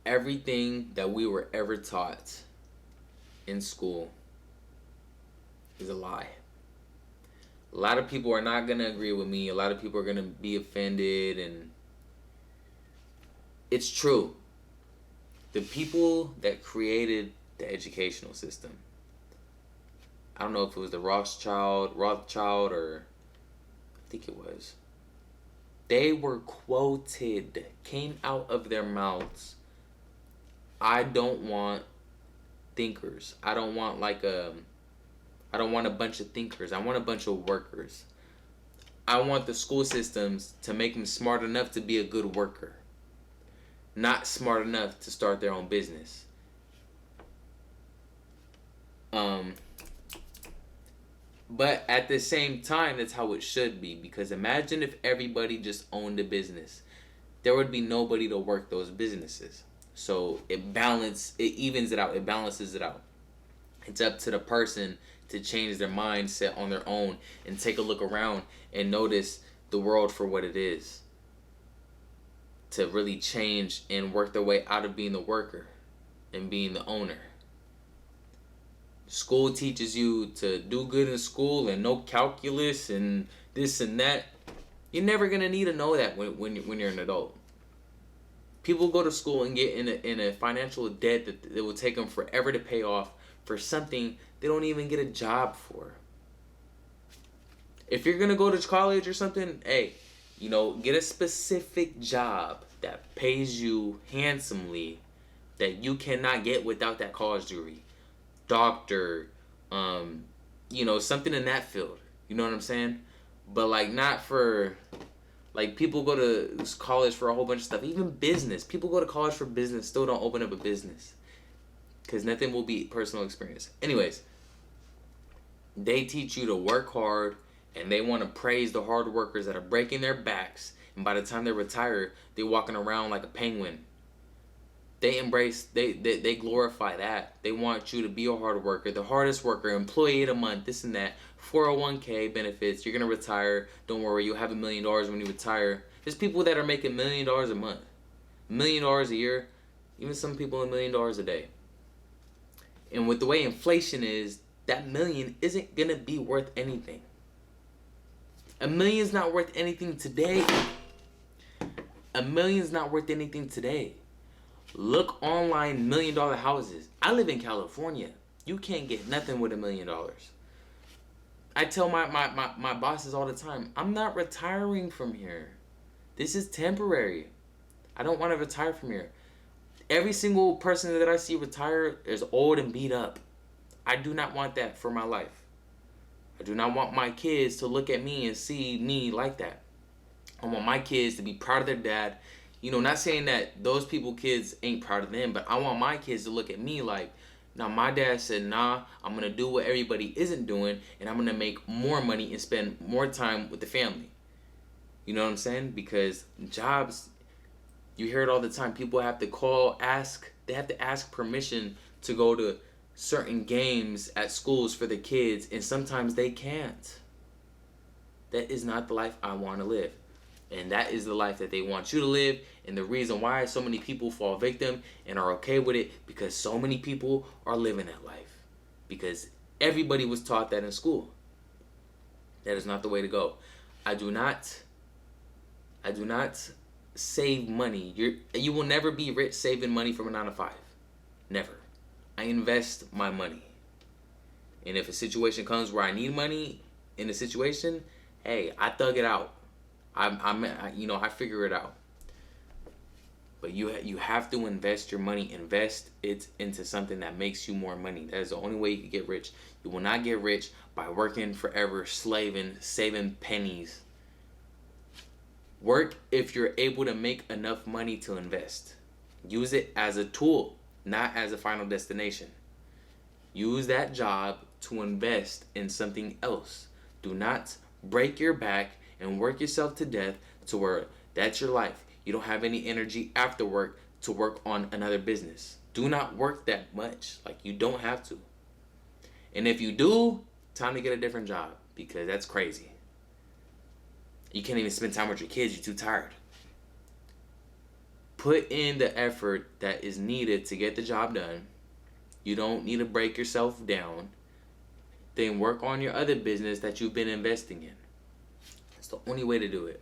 everything that we were ever taught in school is a lie. A lot of people are not going to agree with me. A lot of people are going to be offended, and it's true. The people that created the educational system, I don't know if it was the Rothschild, or I think it was. They were quoted, came out of their mouths. I don't want thinkers. I don't want I don't want a bunch of thinkers. I want a bunch of workers. I want the school systems to make them smart enough to be a good worker, not smart enough to start their own business. But at the same time, that's how it should be. Because imagine if everybody just owned a business. There would be nobody to work those businesses. So it evens it out. It balances it out. It's up to the person to change their mindset on their own and take a look around and notice the world for what it is. To really change and work their way out of being the worker and being the owner. School teaches you to do good in school and no calculus and this and that. You're never gonna need to know that when you're an adult. People go to school and get in a financial debt that will take them forever to pay off for something they don't even get a job for. If you're gonna go to college or something, hey, get a specific job that pays you handsomely that you cannot get without that college degree. Doctor, something in that field. You know what I'm saying? But not for, people go to college for a whole bunch of stuff. Even business. People go to college for business, still don't open up a business. Because nothing will beat personal experience. Anyways, they teach you to work hard, and they want to praise the hard workers that are breaking their backs, and by the time they retire, they're walking around like a penguin. They glorify that. They want you to be a hard worker, the hardest worker, employee of the month, this and that, 401k benefits, you're going to retire, don't worry, you'll have $1 million when you retire. There's people that are making $1 million a month, $1 million a year, even some people $1 million a day. And with the way inflation is, that million isn't going to be worth anything. $1 million's not worth anything today. $1 million's not worth anything today. Look online, $1 million houses. I live in California. You can't get nothing with $1 million. I tell my bosses all the time, I'm not retiring from here. This is temporary. I don't want to retire from here. Every single person that I see retire is old and beat up. I do not want that for my life. I do not want my kids to look at me and see me like that. I want my kids to be proud of their dad. Not saying that those kids ain't proud of them, but I want my kids to look at me like, now my dad said, nah, I'm going to do what everybody isn't doing, and I'm going to make more money and spend more time with the family. You know what I'm saying? Because jobs, you hear it all the time. People have to they have to ask permission to go to certain games at schools for the kids, and sometimes they can't. That is not the life I want to live. And that is the life that they want you to live. And the reason why so many people fall victim and are okay with it, because so many people are living that life. Because everybody was taught that in school. That is not the way to go. I do not save money. You will never be rich saving money from a 9-to-5. Never. I invest my money. And if a situation comes where I need money in a situation, hey, I thug it out. I figure it out. But you have to invest your money. Invest it into something that makes you more money. That is the only way you can get rich. You will not get rich by working forever, slaving, saving pennies. Work if you're able to make enough money to invest. Use it as a tool, not as a final destination. Use that job to invest in something else. Do not break your back and work yourself to death to where that's your life. You don't have any energy after work to work on another business. Do not work that much. You don't have to. And if you do, time to get a different job, because that's crazy. You can't even spend time with your kids. You're too tired. Put in the effort that is needed to get the job done. You don't need to break yourself down. Then work on your other business that you've been investing in. That's the only way to do it.